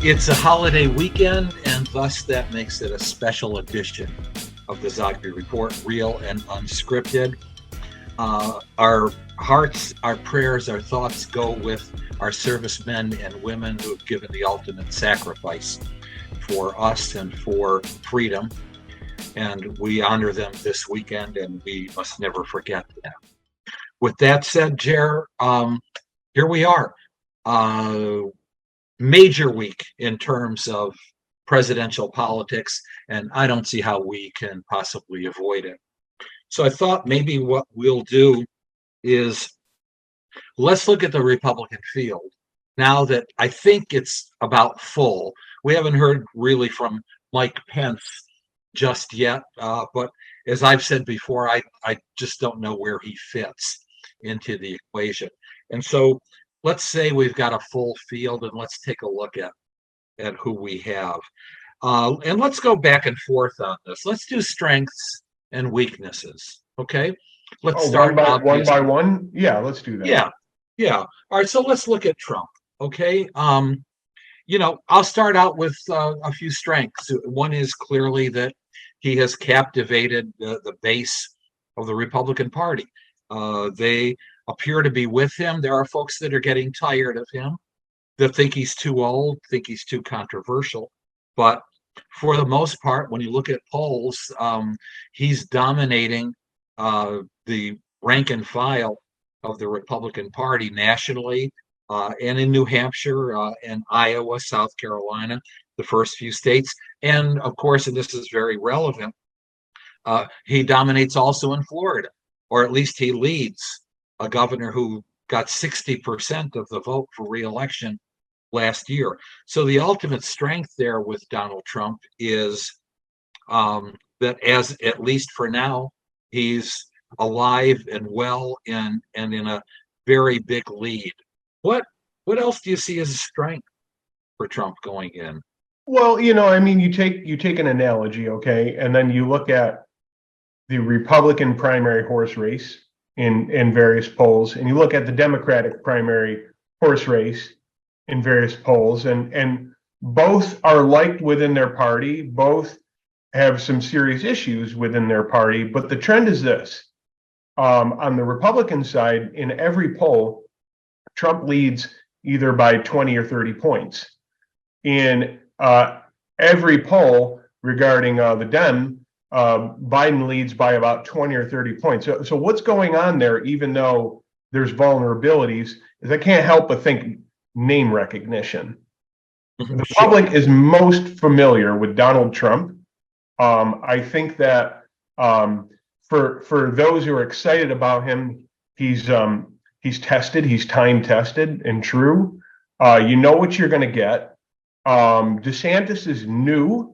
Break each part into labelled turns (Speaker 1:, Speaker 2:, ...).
Speaker 1: It's a holiday weekend, and thus that makes it a special edition of the Zogby Report, real and unscripted. Our hearts, our prayers, our thoughts go with our servicemen and women who have given the ultimate sacrifice for us and for freedom. And we honor them this weekend, and we must never forget them. With that said, Jer, here we are. Uh, Major week in terms of presidential politics, and I don't see how we can possibly avoid it. So I thought maybe what we'll do is let's look at the Republican field now that I think it's about full. We haven't heard really from Mike Pence just yet, but as I've said before, I just don't know where he fits into the equation. And so let's say we've got a full field, and let's take a look at who we have. And let's go back and forth on this. Let's do strengths and weaknesses. Okay. Let's start
Speaker 2: one by one. Yeah, let's do that.
Speaker 1: Yeah. Yeah. All right. So let's look at Trump. Okay. I'll start out with a few strengths. One is clearly that he has captivated the base of the Republican Party. They appear to be with him. There are folks that are getting tired of him, that think he's too old, think he's too controversial. But for the most part, when you look at polls, he's dominating the rank and file of the Republican Party nationally, and in New Hampshire and Iowa, South Carolina, the first few states. And of course, and this is very relevant, he dominates also in Florida, or at least he leads a governor who got 60% of the vote for re-election last year. So the ultimate strength there with Donald Trump is that, as at least for now, he's alive and well and in a very big lead. What else do you see as a strength for Trump going in?
Speaker 2: Well, I mean, you take an analogy, okay, and then you look at the Republican primary horse race in various polls, and you look at the Democratic primary horse race in various polls, and both are liked within their party, both have some serious issues within their party, but the trend is this. On the Republican side, in every poll, Trump leads either by 20 or 30 points. In every poll regarding the Dem, Biden leads by about 20 or 30 points. So what's going on there, even though there's vulnerabilities, is I can't help but think name recognition. The public is most familiar with Donald Trump. I think that for those who are excited about him, he's tested, he's time tested and true. You know what you're going to get. DeSantis is new.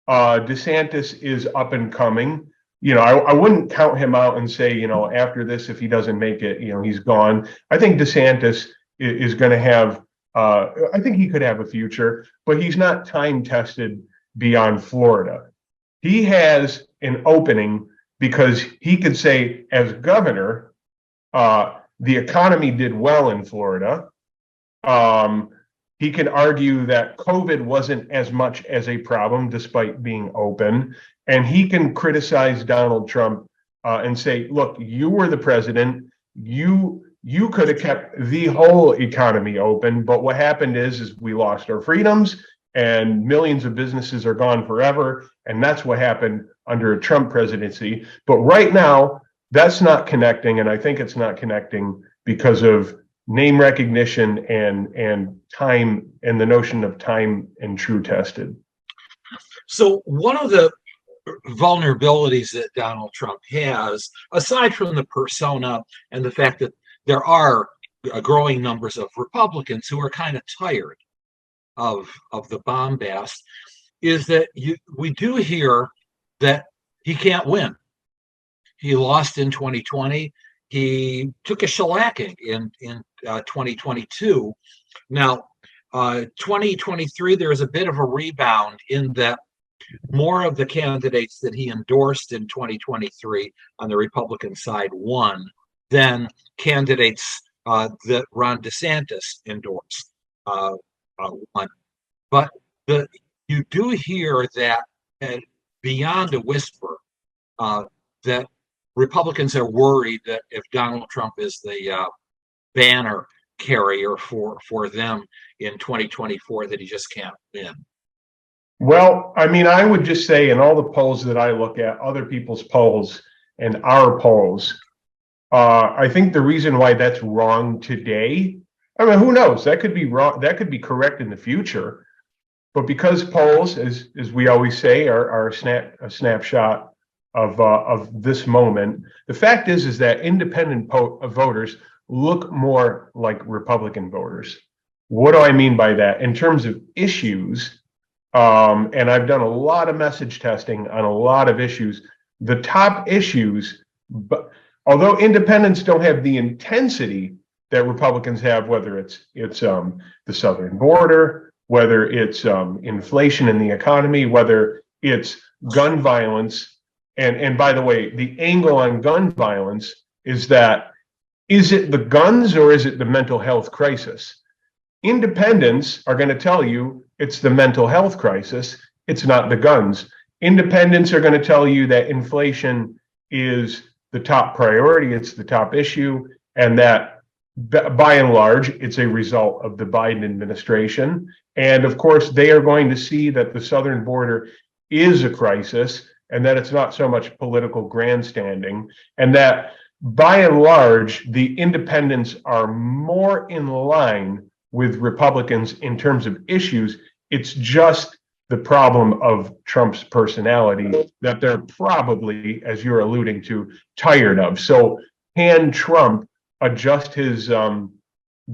Speaker 2: DeSantis is up and coming. I wouldn't count him out and say, after this, if he doesn't make it, he's gone. I think DeSantis is going to have, I think he could have a future, but he's not time tested beyond Florida. He has an opening because he could say, as governor, the economy did well in Florida. He can argue that COVID wasn't as much as a problem despite being open. And he can criticize Donald Trump and say, look, you were the president. You could have kept the whole economy open. But what happened is we lost our freedoms and millions of businesses are gone forever. And that's what happened under a Trump presidency. But right now, that's not connecting. And I think it's not connecting because of name recognition and time, and the notion of time and true tested.
Speaker 1: So one of the vulnerabilities that Donald Trump has, aside from the persona and the fact that there are growing numbers of Republicans who are kind of tired of the bombast, is that we do hear that he can't win. He lost in 2020. He took a shellacking in 2022. Now, 2023, there is a bit of a rebound in that more of the candidates that he endorsed in 2023 on the Republican side won than candidates that Ron DeSantis endorsed won. But the you do hear that, beyond a whisper, uh, that Republicans are worried that if Donald Trump is the banner carrier for them in 2024, that he just can't win.
Speaker 2: Well, I mean, I would just say in all the polls that I look at, other people's polls and our polls, I think the reason why that's wrong today, I mean, who knows? That could be wrong. That could be correct in the future. But because polls, as we always say, are a snapshot of this moment, the fact is that independent voters look more like Republican voters. What do I mean by that? In terms of issues, and I've done a lot of message testing on a lot of issues. The top issues, but although independents don't have the intensity that Republicans have, whether it's the southern border, whether it's inflation in the economy, whether it's gun violence, and by the way, the angle on gun violence is that, is it the guns or is it the mental health crisis? Independents are going to tell you it's the mental health crisis. It's not the guns. Independents are going to tell you that inflation is the top priority. It's the top issue. And that by and large, it's a result of the Biden administration. And of course, they are going to see that the southern border is a crisis and that it's not so much political grandstanding, and that by and large, the independents are more in line with Republicans in terms of issues. It's just the problem of Trump's personality that they're probably, as you're alluding to, tired of. So can Trump adjust his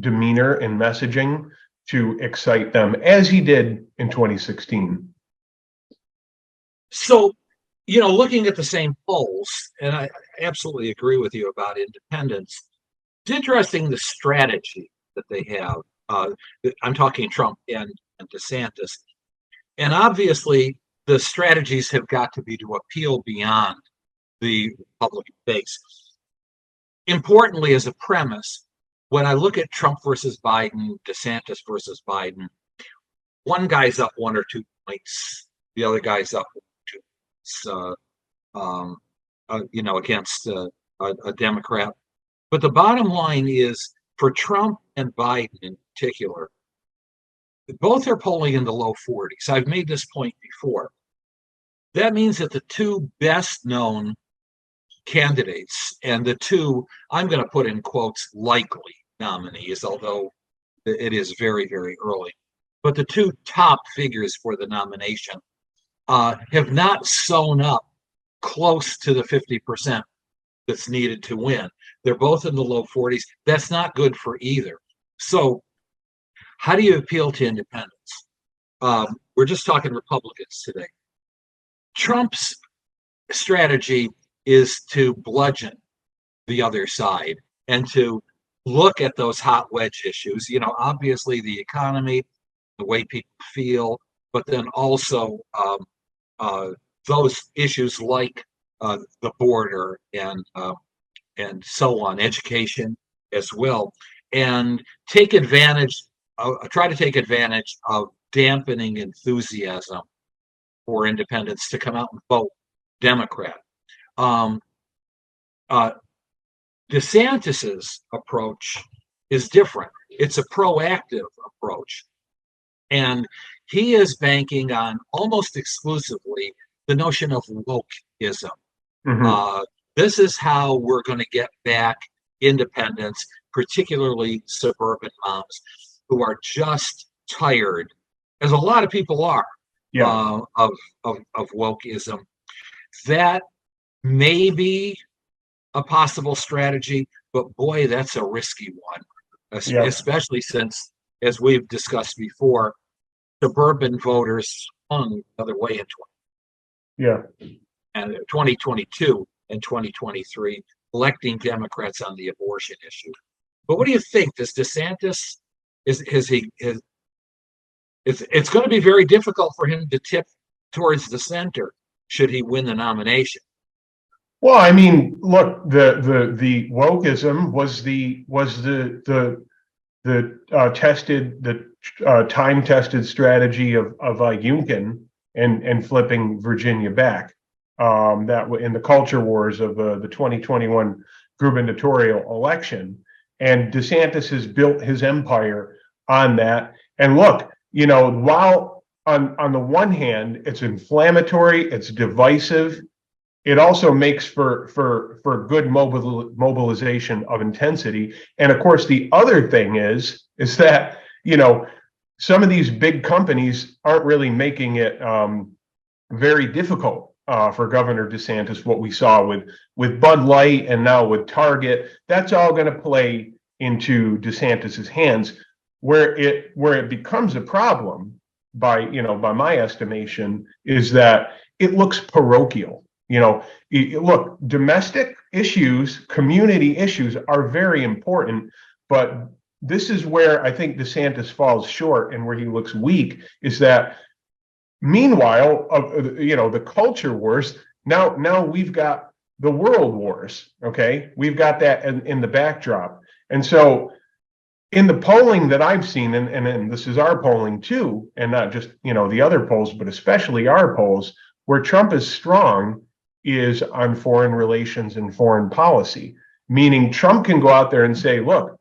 Speaker 2: demeanor and messaging to excite them, as he did in 2016?
Speaker 1: So, looking at the same polls, and I absolutely agree with you about independence, it's interesting the strategy that they have. I'm talking Trump and DeSantis. And obviously, the strategies have got to be to appeal beyond the Republican base. Importantly, as a premise, when I look at Trump versus Biden, DeSantis versus Biden, one guy's up 1 or 2 points, the other guy's up 2 points, against a Democrat. But the bottom line is, for Trump and Biden in particular, both are polling in the low 40s. I've made this point before. That means that the two best known candidates and the two, I'm going to put in quotes, likely nominees, although it is very, very early, but the two top figures for the nomination have not sewn up close to the 50% that's needed to win. They're both in the low 40s. That's not good for either. So how do you appeal to independents? We're just talking Republicans today. Trump's strategy is to bludgeon the other side and to look at those hot wedge issues. Obviously the economy, the way people feel, but then also those issues like the border and so on, education as well, and take advantage. Try to take advantage of dampening enthusiasm for independents to come out and vote Democrat. DeSantis's approach is different. It's a proactive approach, and he is banking on almost exclusively the notion of wokeism. Mm-hmm. This is how we're going to get back independents, particularly suburban moms, who are just tired, as a lot of people are, of wokeism. That may be a possible strategy, but boy, that's a risky one, especially since, as we've discussed before, suburban voters swung the other way in 2022 and 2023, electing Democrats on the abortion issue. But what do you think? Does DeSantis, it's going to be very difficult for him to tip towards the center should he win the nomination?
Speaker 2: Well, I mean, look, the wokeism was the time-tested strategy of Youngkin and flipping Virginia back. That in the culture wars of the 2021 gubernatorial election, and DeSantis has built his empire on that. And look, while on the one hand it's inflammatory, it's divisive, it also makes for good mobilization of intensity. And of course, the other thing is that some of these big companies aren't really making it very difficult for Governor DeSantis. What we saw with Bud Light and now with Target, that's all going to play into DeSantis's hands. Where it becomes a problem, by my estimation, is that it looks parochial. Look, domestic issues, community issues are very important, but this is where I think DeSantis falls short, and where he looks weak, is that meanwhile, the culture wars, now we've got the world wars, okay? We've got that in the backdrop. And so in the polling that I've seen, and this is our polling too, and not just, the other polls, but especially our polls, where Trump is strong is on foreign relations and foreign policy, meaning Trump can go out there and say, look,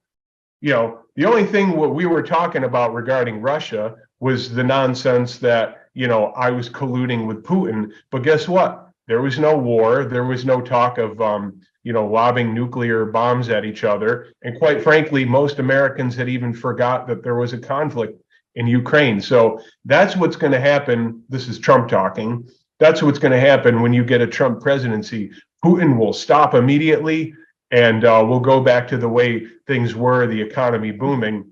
Speaker 2: the only thing what we were talking about regarding Russia was the nonsense that, I was colluding with Putin. But guess what? There was no war. There was no talk of, lobbing nuclear bombs at each other. And quite frankly, most Americans had even forgot that there was a conflict in Ukraine. So that's what's going to happen. This is Trump talking. That's what's going to happen when you get a Trump presidency. Putin will stop immediately, and we'll go back to the way things were, the economy booming.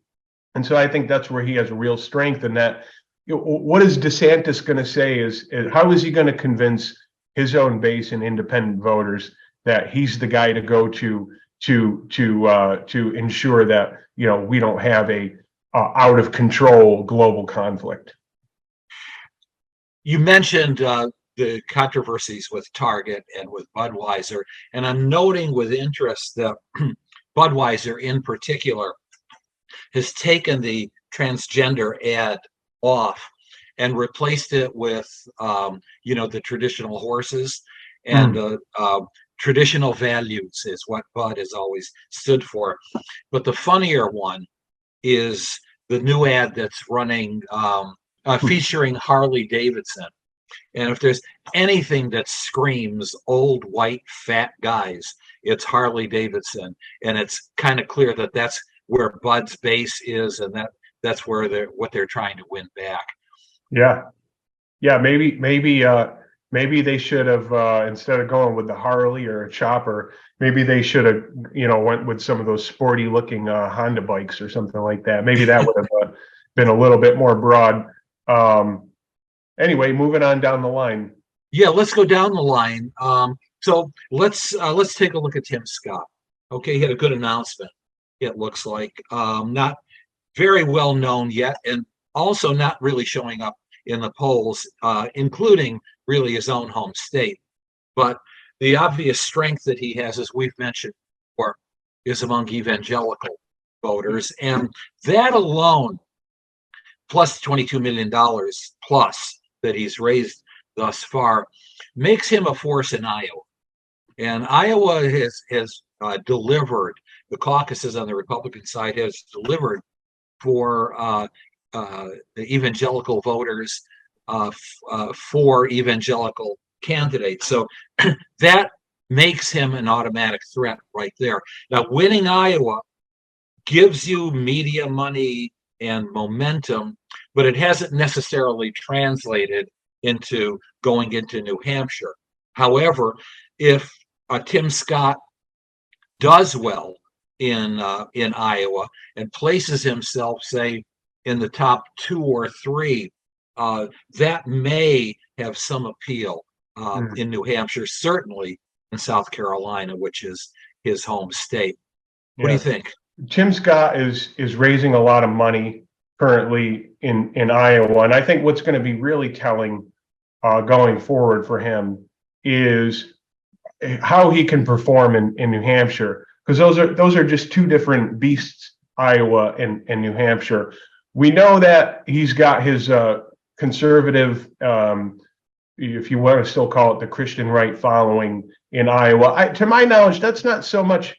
Speaker 2: And so I think that's where he has a real strength in that. What is DeSantis going to say is how is he going to convince his own base and independent voters that he's the guy to go to ensure that, we don't have a out of control global conflict?
Speaker 1: You mentioned the controversies with Target and with Budweiser, and I'm noting with interest that Budweiser in particular has taken the transgender ad off and replaced it with the traditional horses and traditional values is what Bud has always stood for. But the funnier one is the new ad that's running featuring Harley Davidson. And if there's anything that screams old white fat guys, it's Harley Davidson. And it's kind of clear that that's where Bud's base is, and that's where what they're trying to win back.
Speaker 2: Yeah. Maybe they should have instead of going with the Harley or a chopper, maybe they should have went with some of those sporty looking Honda bikes or something like that. Maybe that would have been a little bit more broad. Anyway, moving on down the line.
Speaker 1: Yeah, let's go down the line. So let's take a look at Tim Scott. Okay, he had a good announcement. It looks like not very well known yet, and also not really showing up in the polls, including really his own home state. But the obvious strength that he has, as we've mentioned before, is among evangelical voters, and that alone, plus $22 million plus that he's raised thus far, makes him a force in Iowa. And Iowa has delivered. The caucuses on the Republican side has delivered for the evangelical voters, for evangelical candidates. So that makes him an automatic threat right there. Now, winning Iowa gives you media money and momentum, but it hasn't necessarily translated into going into New Hampshire. However, if Tim Scott does well in Iowa and places himself, say, in the top 2 or 3, that may have some appeal in New Hampshire, certainly in South Carolina, which is his home state. What do you think?
Speaker 2: Tim Scott is raising a lot of money currently in Iowa, and I think what's going to be really telling going forward for him is how he can perform in New Hampshire, because those are just two different beasts Iowa and New Hampshire. We know that he's got his conservative, if you want to still call it the Christian right following in Iowa. To my knowledge, that's not so much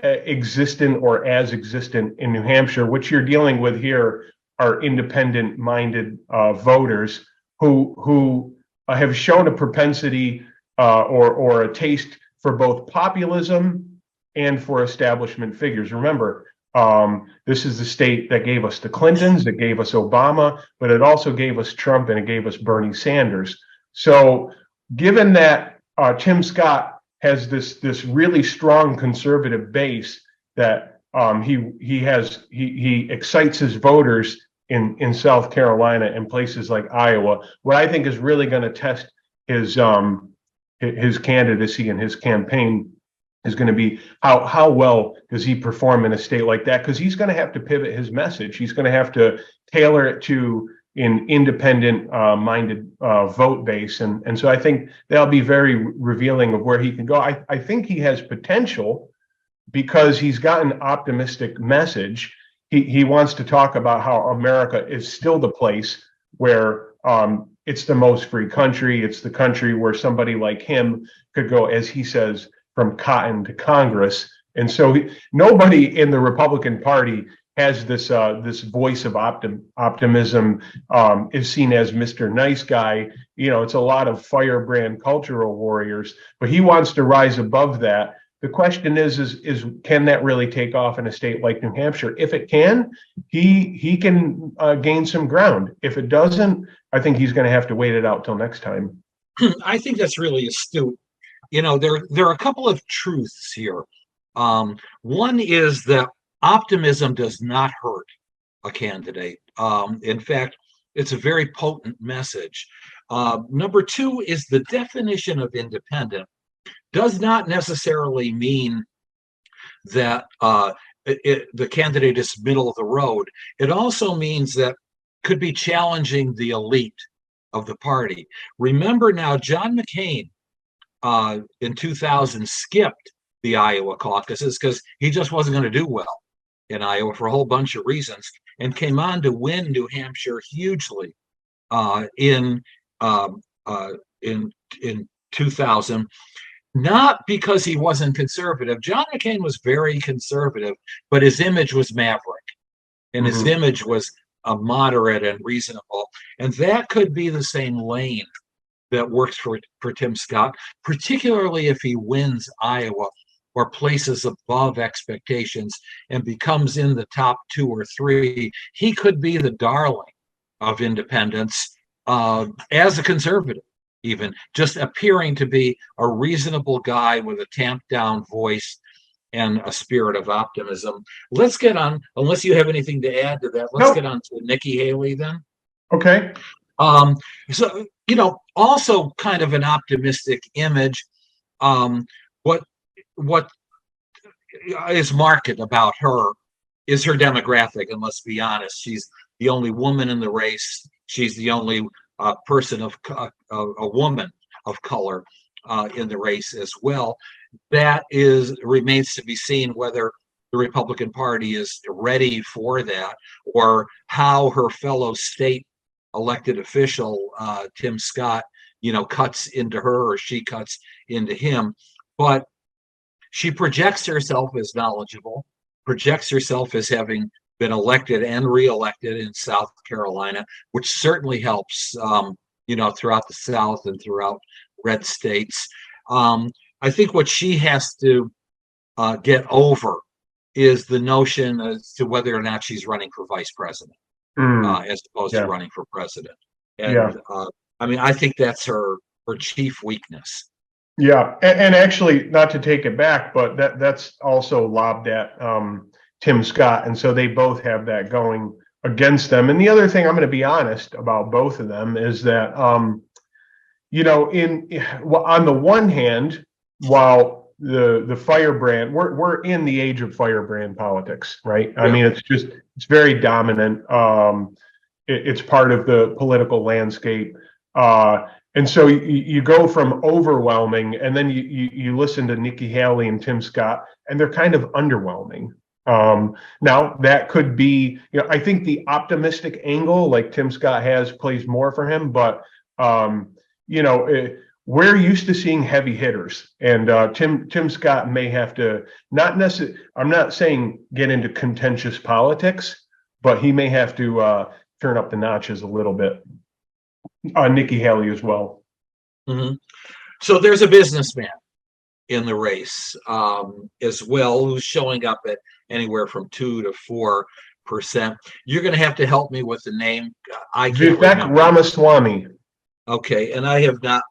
Speaker 2: existent or as existent in New Hampshire. What you're dealing with here are independent-minded voters who have shown a propensity or a taste for both populism and for establishment figures. Remember, this is the state that gave us the Clintons, it gave us Obama, but it also gave us Trump and it gave us Bernie Sanders. So given that Tim Scott has this really strong conservative base that he excites his voters in South Carolina and places like Iowa, what I think is really going to test his candidacy and his campaign is going to be how well does he perform in a state like that, because he's going to have to pivot his message. He's going to have to tailor it to an independent minded vote base, and so I think that'll be very revealing of where he can go. I think he has potential because he's got an optimistic message. He wants to talk about how America is still the place where it's the most free country. It's the country where somebody like him could go, as he says, from cotton to Congress. And so nobody in the Republican Party has this voice of optimism, is seen as Mr. Nice Guy. You know, it's a lot of firebrand cultural warriors, but he wants to rise above that. The question is can that really take off in a state like New Hampshire? If it can, he can gain some ground. If it doesn't, I think he's going to have to wait it out till next time.
Speaker 1: I think that's really astute. You know, there are a couple of truths here. One is that optimism does not hurt a candidate. In fact, it's a very potent message. Number two is the definition of independent does not necessarily mean that the candidate is middle of the road. It also means that could be challenging the elite of the party. Remember now, John McCain in 2000 skipped the Iowa caucuses because he just wasn't going to do well in Iowa for a whole bunch of reasons, and came on to win New Hampshire hugely in 2000. Not because he wasn't conservative. John McCain was very conservative, but his image was maverick, and his image was moderate and reasonable. And that could be the same lane that works for Tim Scott, particularly if he wins Iowa or places above expectations and becomes in the top 2 or 3. He could be the darling of independents as a conservative, even just appearing to be a reasonable guy with a tamped down voice and a spirit of optimism. Let's get on, unless you have anything to add to that, let's get on to Nikki Haley then.
Speaker 2: Okay.
Speaker 1: So, you know, also kind of an optimistic image. What is marked about her is her demographic, and let's be honest, she's the only woman in the race. She's the only person of a woman of color in the race as well. That remains to be seen whether the Republican Party is ready for that, or how her fellow state elected official Tim Scott, you know, cuts into her or she cuts into him. But she projects herself as knowledgeable, projects herself as having been elected and reelected in South Carolina, which certainly helps, you know, throughout the South and throughout red states. I think what she has to get over is the notion as to whether or not she's running for vice president as opposed to running for president. And I mean, I think that's her chief weakness.
Speaker 2: Yeah, and actually, not to take it back, but that's also lobbed at Tim Scott, and so they both have that going against them. And the other thing, I'm going to be honest about both of them, is that you know, on the one hand, while the firebrand, we're in the age of firebrand politics, right? I mean, it's very dominant. It's part of the political landscape. And so you go from overwhelming, and then you listen to Nikki Haley and Tim Scott, and they're kind of underwhelming. Now that could be, I think the optimistic angle, like Tim Scott has, plays more for him. But we're used to seeing heavy hitters, and Tim Scott may have to not necessarily. I'm not saying get into contentious politics, but he may have to turn up the notches a little bit. Nikki Haley as well.
Speaker 1: Mm-hmm. So there's a businessman in the race as well, who's showing up at anywhere from 2 to 4%. You're going to have to help me with the name. I can't
Speaker 2: Vivek
Speaker 1: remember.
Speaker 2: Ramaswamy.
Speaker 1: Okay, and I have not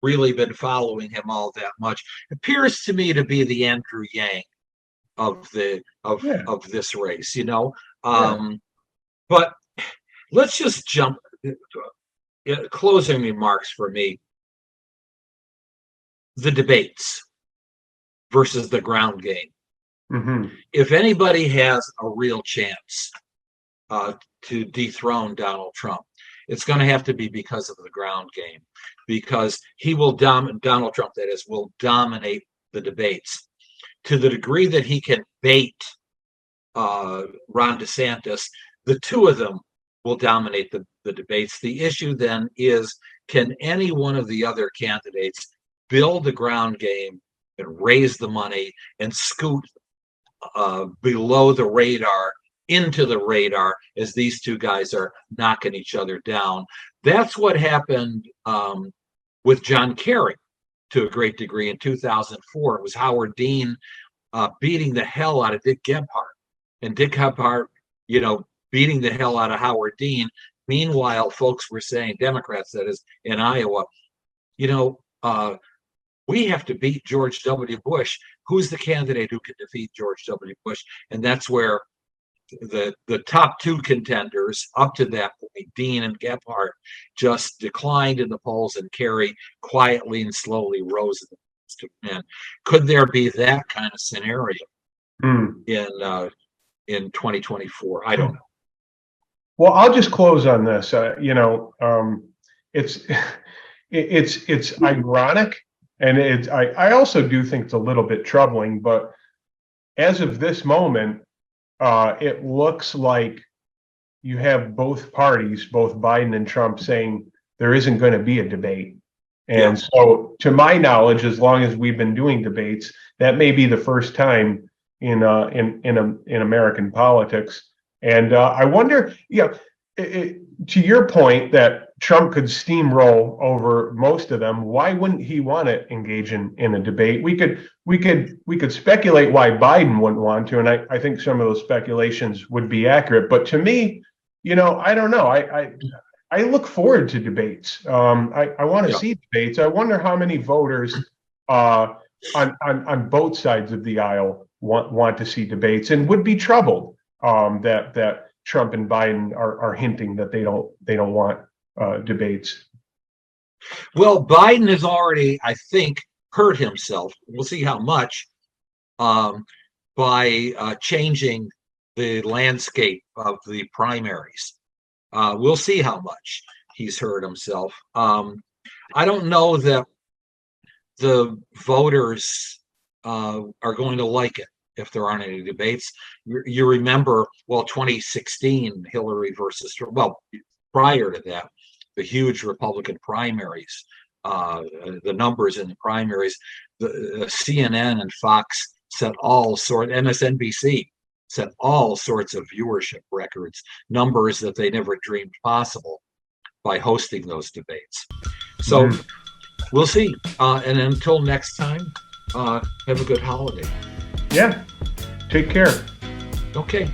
Speaker 1: really been following him all that much. Appears to me to be the Andrew Yang of this race, But let's just jump. Closing remarks for me. The debates versus the ground game.
Speaker 2: Mm-hmm.
Speaker 1: If anybody has a real chance to dethrone Donald Trump, it's going to have to be because of the ground game, because he will Donald Trump, that is, will dominate the debates to the degree that he can bait Ron DeSantis. The two of them will dominate the debates. The issue then is, can any one of the other candidates build the ground game and raise the money and scoot below the radar into the radar as these two guys are knocking each other down? That's what happened with John Kerry to a great degree in 2004. It was Howard Dean beating the hell out of Dick Gephardt, and Dick Gephardt, beating the hell out of Howard Dean. Meanwhile, folks were saying, Democrats, that is, in Iowa, we have to beat George W. Bush. Who's the candidate who can defeat George W. Bush? And that's where the top two contenders up to that point, Dean and Gephardt, just declined in the polls, and Kerry quietly and slowly rose to win. Could there be that kind of scenario in 2024? I don't know.
Speaker 2: Well, I'll just close on this. It's ironic, and I also do think it's a little bit troubling. But as of this moment, it looks like you have both parties, both Biden and Trump, saying there isn't going to be a debate. And so, to my knowledge, as long as we've been doing debates, that may be the first time in American politics. And I wonder, to your point that Trump could steamroll over most of them, why wouldn't he want to engage in a debate? We could speculate why Biden wouldn't want to, and I think some of those speculations would be accurate. But to me, I don't know. I look forward to debates. I want to see debates. I wonder how many voters on both sides of the aisle want to see debates and would be troubled that Trump and Biden are hinting that they don't want debates.
Speaker 1: Well, Biden has already, I think, hurt himself. We'll see how much by changing the landscape of the primaries. We'll see how much he's hurt himself. I don't know that the voters are going to like it if there aren't any debates. You remember, 2016, Hillary versus Trump. Well, prior to that, the huge Republican primaries, the numbers in the primaries, the CNN and Fox set all sorts, MSNBC set all sorts of viewership records, numbers that they never dreamed possible by hosting those debates. So we'll see. And until next time, have a good holiday.
Speaker 2: Yeah. Take care.
Speaker 1: Okay.